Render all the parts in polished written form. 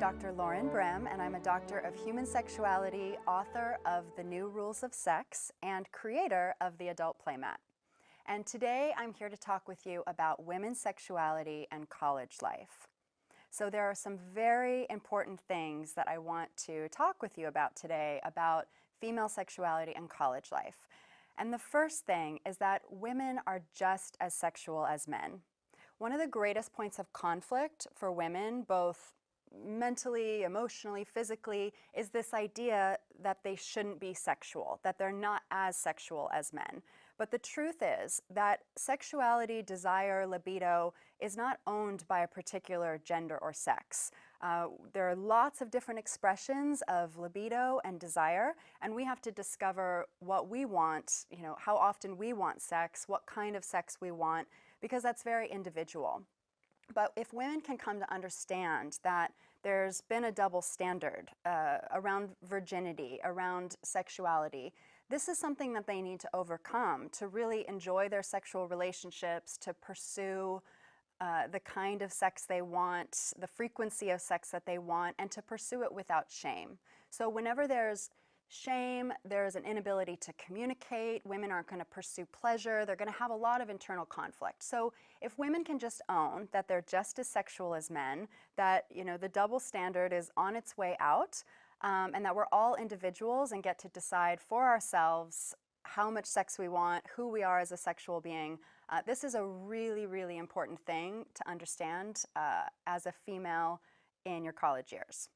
Dr. Lauren Brim, and I'm a doctor of human sexuality, author of The New Rules of Sex, and creator of the Adult Playmat. And today I'm here to talk with you about women's sexuality and college life. So there are some very important things that I want to talk with you about today about female sexuality and college life. And the first thing is that women are just as sexual as men. One of the greatest points of conflict for women, both mentally, emotionally, physically, is this idea that they shouldn't be sexual, that they're not as sexual as men. But the truth is that sexuality, desire, libido is not owned by a particular gender or sex. There are lots of different expressions of libido and desire, and we have to discover what we want, how often we want sex, what kind of sex we want, because that's very individual. But if women can come to understand that there's been a double standard around virginity, around sexuality, this is something that they need to overcome to really enjoy their sexual relationships, to pursue the kind of sex they want, the frequency of sex that they want, and to pursue it without shame. So whenever there's shame, there's an inability to communicate, women aren't going to pursue pleasure, they're going to have a lot of internal conflict. So if women can just own that they're just as sexual as men, that the double standard is on its way out, and that we're all individuals and get to decide for ourselves how much sex we want, who we are as a sexual being, this is a really, really important thing to understand as a female in your college years.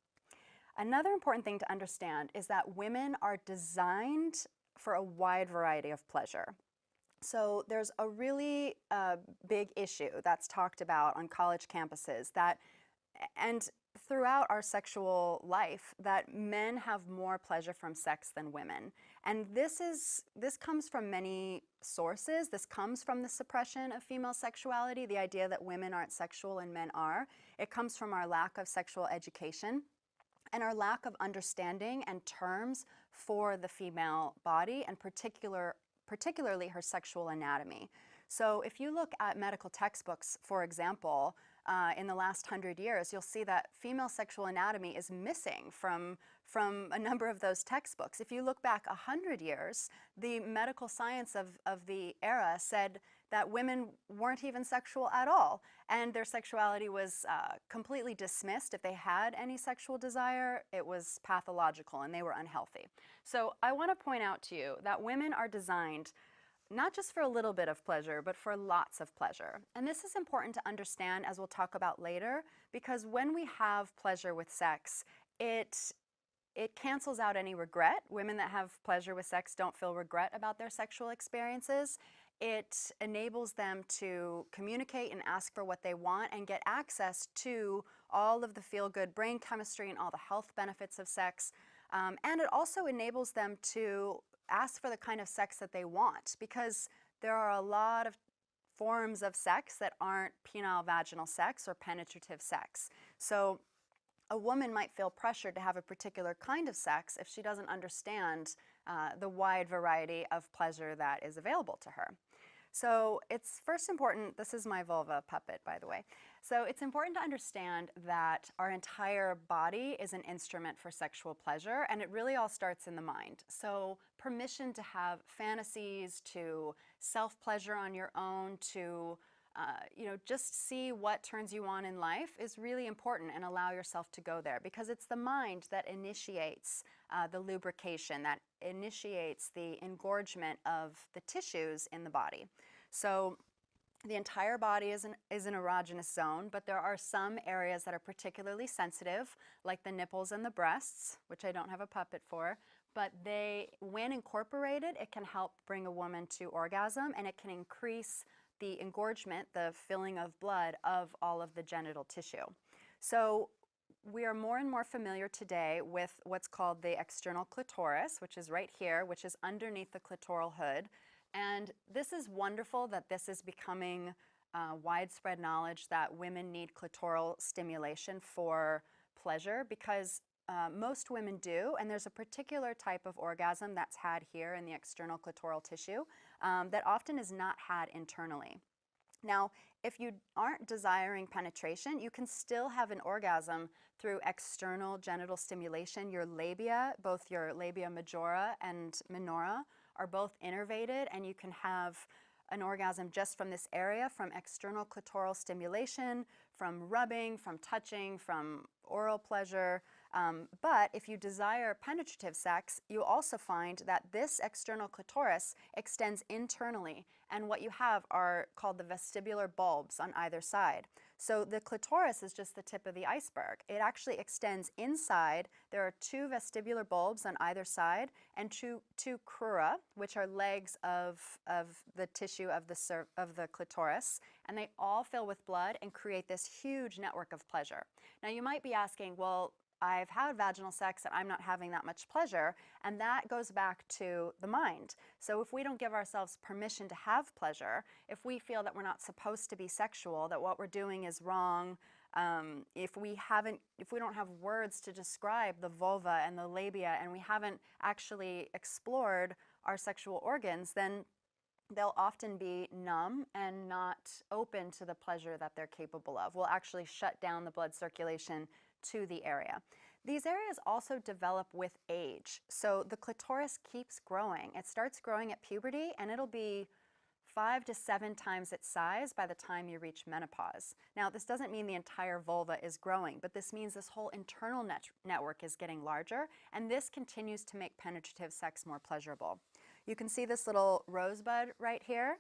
Another important thing to understand is that women are designed for a wide variety of pleasure. So there's a really big issue that's talked about on college campuses and throughout our sexual life, that men have more pleasure from sex than women. And this comes from many sources. This comes from the suppression of female sexuality, the idea that women aren't sexual and men are. It comes from our lack of sexual education and our lack of understanding and terms for the female body, and particularly her sexual anatomy. So if you look at medical textbooks, for example, in the last 100 years, you'll see that female sexual anatomy is missing from a number of those textbooks. If you look back 100 years, the medical science of the era said that women weren't even sexual at all, and their sexuality was completely dismissed. If they had any sexual desire, it was pathological and they were unhealthy. So I want to point out to you that women are designed not just for a little bit of pleasure, but for lots of pleasure. And this is important to understand, as we'll talk about later, because when we have pleasure with sex, it cancels out any regret. Women that have pleasure with sex don't feel regret about their sexual experiences. It enables them to communicate and ask for what they want and get access to all of the feel-good brain chemistry and all the health benefits of sex. And it also enables them to ask for the kind of sex that they want, because there are a lot of forms of sex that aren't penile vaginal sex or penetrative sex. So a woman might feel pressured to have a particular kind of sex if she doesn't understand the wide variety of pleasure that is available to her. So it's first important, this is my vulva puppet, by the way. So it's important to understand that our entire body is an instrument for sexual pleasure, and it really all starts in the mind. So permission to have fantasies, to self-pleasure on your own, to just see what turns you on in life is really important, and allow yourself to go there, because it's the mind that initiates the lubrication, that initiates the engorgement of the tissues in the body. So the entire body is an erogenous zone, but there are some areas that are particularly sensitive, like the nipples and the breasts, which I don't have a puppet for, but when incorporated, it can help bring a woman to orgasm, and it can increase the engorgement, the filling of blood of all of the genital tissue. So we are more and more familiar today with what's called the external clitoris, which is right here, which is underneath the clitoral hood. And this is wonderful that this is becoming widespread knowledge that women need clitoral stimulation for pleasure, because most women do, and there's a particular type of orgasm that's had here in the external clitoral tissue that often is not had internally. Now, if you aren't desiring penetration, you can still have an orgasm through external genital stimulation. Your labia, both your labia majora and minora, are both innervated, and you can have an orgasm just from this area, from external clitoral stimulation, from rubbing, from touching, from oral pleasure. But if you desire penetrative sex, you also find that this external clitoris extends internally, and what you have are called the vestibular bulbs on either side. So the clitoris is just the tip of the iceberg. It actually extends inside. There are 2 vestibular bulbs on either side and two crura, which are legs of the tissue of the clitoris, and they all fill with blood and create this huge network of pleasure. Now you might be asking, well, I've had vaginal sex and I'm not having that much pleasure, and that goes back to the mind. So if we don't give ourselves permission to have pleasure, if we feel that we're not supposed to be sexual, that what we're doing is wrong, if we don't have words to describe the vulva and the labia, and we haven't actually explored our sexual organs, then they'll often be numb and not open to the pleasure that they're capable of. We'll actually shut down the blood circulation to the area. These areas also develop with age. So the clitoris keeps growing. It starts growing at puberty, and it'll be 5 to 7 times its size by the time you reach menopause. Now, this doesn't mean the entire vulva is growing, but this means this whole internal network is getting larger, and this continues to make penetrative sex more pleasurable. You can see this little rosebud right here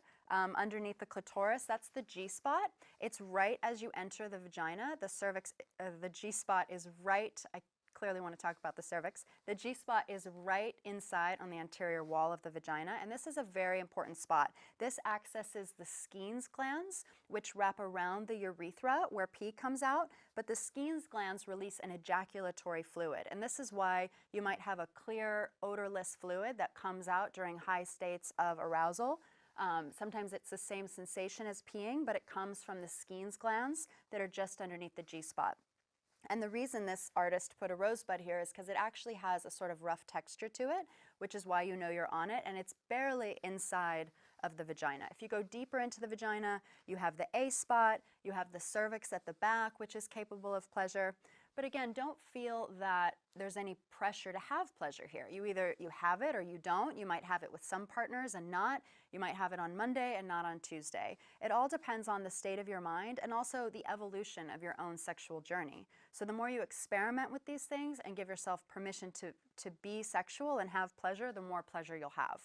underneath the clitoris. That's the G-spot. It's right as you enter the vagina. The cervix, the G-spot is right. I clearly want to talk about the cervix. The G-spot is right inside on the anterior wall of the vagina, and this is a very important spot. This accesses the Skene's glands, which wrap around the urethra where pee comes out, but the Skene's glands release an ejaculatory fluid, and this is why you might have a clear, odorless fluid that comes out during high states of arousal. Sometimes it's the same sensation as peeing, but it comes from the Skene's glands that are just underneath the G-spot. And the reason this artist put a rosebud here is because it actually has a sort of rough texture to it, which is why you know you're on it, and it's barely inside of the vagina. If you go deeper into the vagina, you have the A spot, you have the cervix at the back, which is capable of pleasure. But again, don't feel that there's any pressure to have pleasure here. Either you have it or you don't. You might have it with some partners and not. You might have it on Monday and not on Tuesday. It all depends on the state of your mind and also the evolution of your own sexual journey. So the more you experiment with these things and give yourself permission to be sexual and have pleasure, the more pleasure you'll have.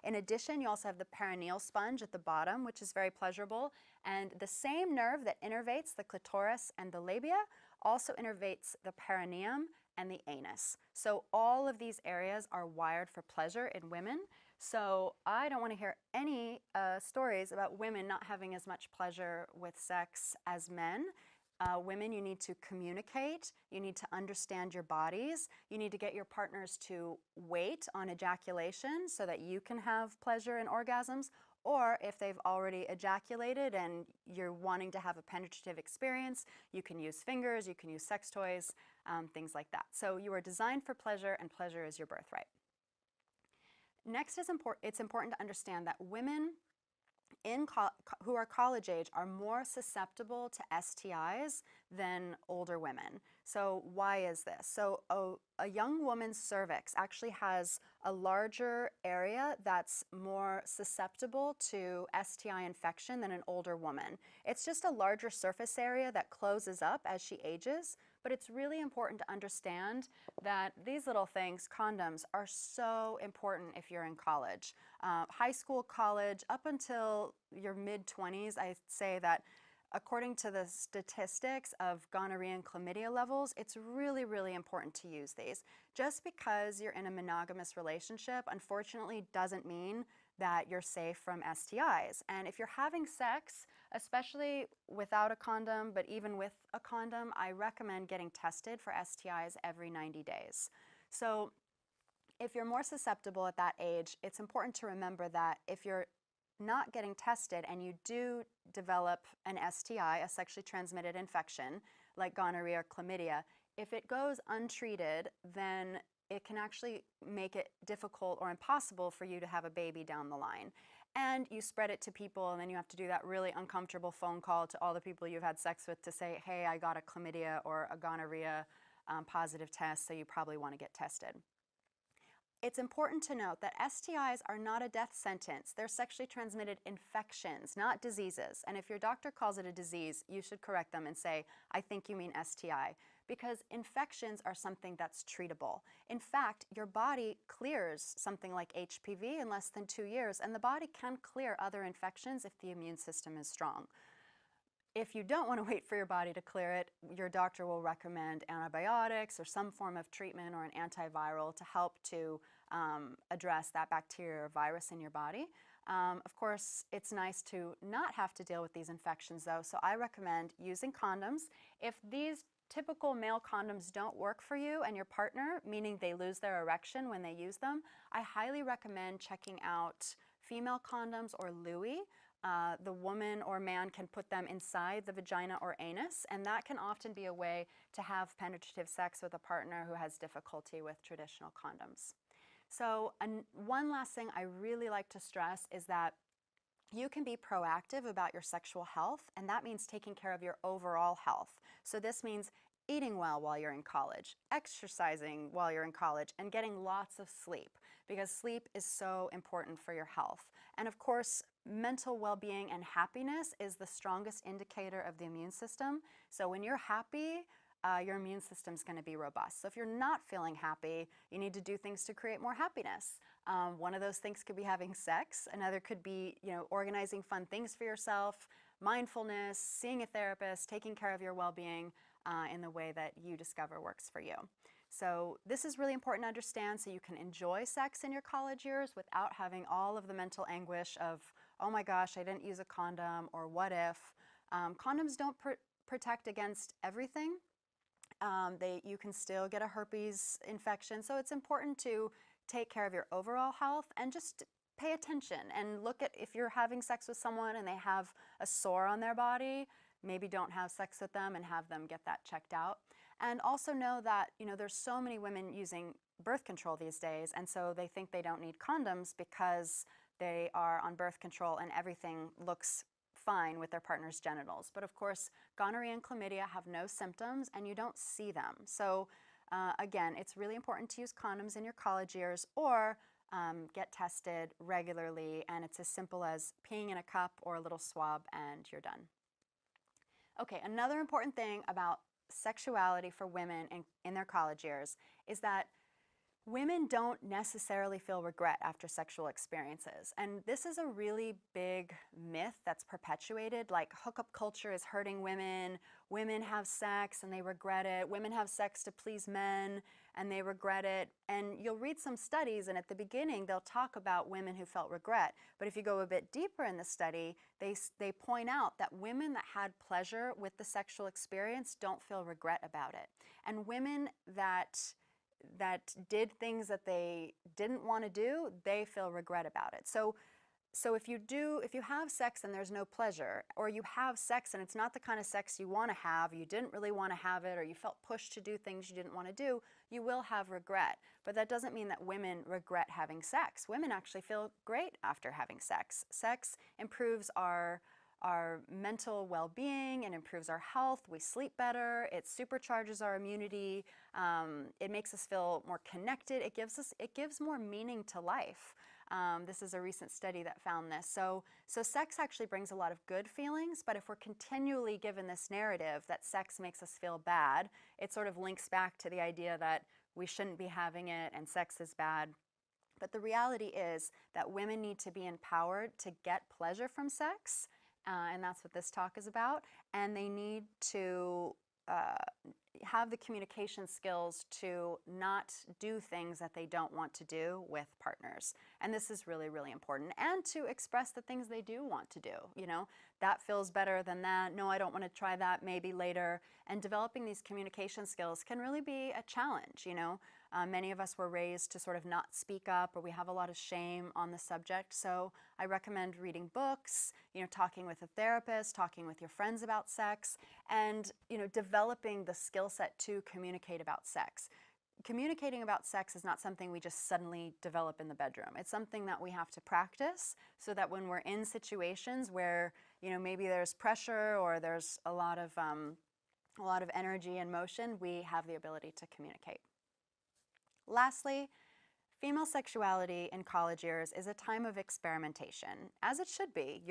In addition, you also have the perineal sponge at the bottom, which is very pleasurable. And the same nerve that innervates the clitoris and the labia also innervates the perineum and the anus. So all of these areas are wired for pleasure in women. So I don't want to hear any stories about women not having as much pleasure with sex as men. Women, you need to communicate, you need to understand your bodies, you need to get your partners to wait on ejaculation so that you can have pleasure and orgasms, or if they've already ejaculated and you're wanting to have a penetrative experience, you can use fingers, you can use sex toys, things like that. So you are designed for pleasure, and pleasure is your birthright. Next, it's important to understand that women who are college age are more susceptible to STIs than older women. So why is this? So a young woman's cervix actually has a larger area that's more susceptible to STI infection than an older woman. It's just a larger surface area that closes up as she ages, but it's really important to understand that these little things, condoms, are so important if you're in college. High school, college, up until your mid-20s, I say that according to the statistics of gonorrhea and chlamydia levels, it's really, really important to use these. Just because you're in a monogamous relationship, unfortunately, doesn't mean that you're safe from STIs. And if you're having sex, especially without a condom, but even with a condom, I recommend getting tested for STIs every 90 days. So if you're more susceptible at that age, it's important to remember that if you're not getting tested and you do develop an STI, a sexually transmitted infection, like gonorrhea or chlamydia, if it goes untreated, then it can actually make it difficult or impossible for you to have a baby down the line. and you spread it to people, and then you have to do that really uncomfortable phone call to all the people you've had sex with to say, hey, I got a chlamydia or a gonorrhea positive test, so you probably want to get tested. It's important to note that STIs are not a death sentence. They're sexually transmitted infections, not diseases. And if your doctor calls it a disease, you should correct them and say, I think you mean STI, because infections are something that's treatable. In fact, your body clears something like HPV in less than 2 years, and the body can clear other infections if the immune system is strong. If you don't want to wait for your body to clear it, your doctor will recommend antibiotics or some form of treatment or an antiviral to help to address that bacteria or virus in your body. Of course, it's nice to not have to deal with these infections though, so I recommend using condoms. If these typical male condoms don't work for you and your partner, meaning they lose their erection when they use them, I highly recommend checking out female condoms or Louis. The woman or man can put them inside the vagina or anus, and that can often be a way to have penetrative sex with a partner who has difficulty with traditional condoms. So one last thing I really like to stress is that you can be proactive about your sexual health, and that means taking care of your overall health. So this means eating well while you're in college, exercising while you're in college, and getting lots of sleep, because sleep is so important for your health. And of course, mental well-being and happiness is the strongest indicator of the immune system. So when you're happy, your immune system is going to be robust. So if you're not feeling happy, you need to do things to create more happiness. One of those things could be having sex. Another could be, organizing fun things for yourself, mindfulness, seeing a therapist, taking care of your well-being in the way that you discover works for you. So this is really important to understand so you can enjoy sex in your college years without having all of the mental anguish of, oh my gosh, I didn't use a condom, or what if. Condoms don't protect against everything. You can still get a herpes infection, so it's important to take care of your overall health and just pay attention and look at if you're having sex with someone and they have a sore on their body, maybe don't have sex with them and have them get that checked out. And also know that there's so many women using birth control these days, and so they think they don't need condoms because they are on birth control and everything looks fine with their partner's genitals. But of course, gonorrhea and chlamydia have no symptoms and you don't see them. So again, it's really important to use condoms in your college years, or get tested regularly, and it's as simple as peeing in a cup or a little swab and you're done. Okay, another important thing about sexuality for women in their college years is that women don't necessarily feel regret after sexual experiences. And this is a really big myth that's perpetuated, like hookup culture is hurting women, women have sex and they regret it, women have sex to please men and they regret it. And you'll read some studies, and at the beginning they'll talk about women who felt regret. But if you go a bit deeper in the study, they point out that women that had pleasure with the sexual experience don't feel regret about it. And women that did things that they didn't want to do, they feel regret about it. So if you have sex and there's no pleasure, or you have sex and it's not the kind of sex you want to have, you didn't really want to have it, or you felt pushed to do things you didn't want to do, you will have regret. But that doesn't mean that women regret having sex. Women actually feel great after having sex. Sex improves our mental well-being and improves our health. We sleep better. It supercharges our immunity. It makes us feel more connected. It gives more meaning to life. This is a recent study that found this. So sex actually brings a lot of good feelings, but if we're continually given this narrative that sex makes us feel bad, it sort of links back to the idea that we shouldn't be having it and sex is bad. But the reality is that women need to be empowered to get pleasure from sex. And that's what this talk is about. And they need to have the communication skills to not do things that they don't want to do with partners. And this is really, really important. And to express the things they do want to do. That feels better than that. No, I don't want to try that, maybe later. And developing these communication skills can really be a challenge. Many of us were raised to sort of not speak up, or we have a lot of shame on the subject. So I recommend reading books, talking with a therapist, talking with your friends about sex, and developing the skill set to communicate about sex. communicating about sex is not something we just suddenly develop in the bedroom. It's something that we have to practice so that when we're in situations where, maybe there's pressure or there's a lot of energy and motion, we have the ability to communicate. Lastly, female sexuality in college years is a time of experimentation, as it should be.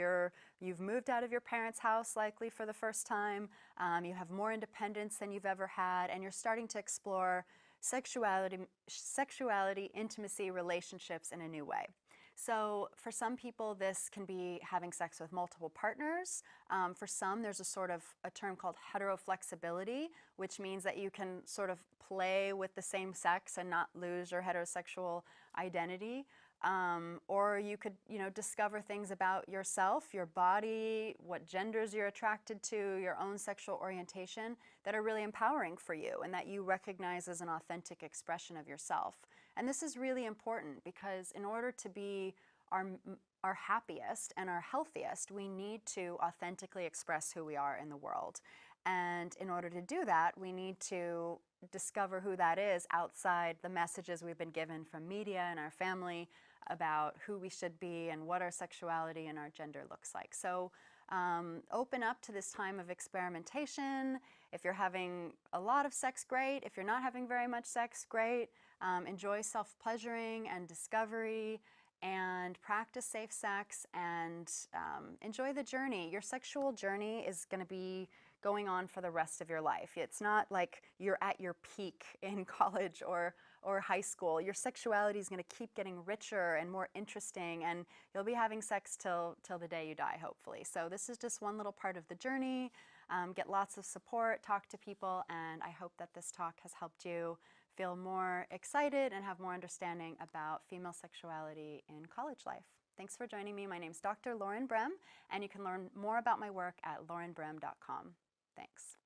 You've moved out of your parents' house likely for the first time, you have more independence than you've ever had, and you're starting to explore sexuality, intimacy, relationships in a new way. So for some people, this can be having sex with multiple partners. For some, there's a term called heteroflexibility, which means that you can sort of play with the same sex and not lose your heterosexual identity. Or you could, discover things about yourself, your body, what genders you're attracted to, your own sexual orientation that are really empowering for you and that you recognize as an authentic expression of yourself. And this is really important because in order to be our happiest and our healthiest, we need to authentically express who we are in the world. And in order to do that, we need to discover who that is outside the messages we've been given from media and our family about who we should be and what our sexuality and our gender looks like. So open up to this time of experimentation. If you're having a lot of sex, great. If you're not having very much sex, great. Enjoy self-pleasuring and discovery, and practice safe sex, and enjoy the journey. Your sexual journey is going to be going on for the rest of your life. It's not like you're at your peak in college or high school. Your sexuality is going to keep getting richer and more interesting, and you'll be having sex till the day you die, hopefully. So this is just one little part of the journey. Get lots of support, talk to people, and I hope that this talk has helped you feel more excited and have more understanding about female sexuality in college life. Thanks for joining me. My name's Dr. Lauren Brim, and you can learn more about my work at laurenbrim.com. Thanks.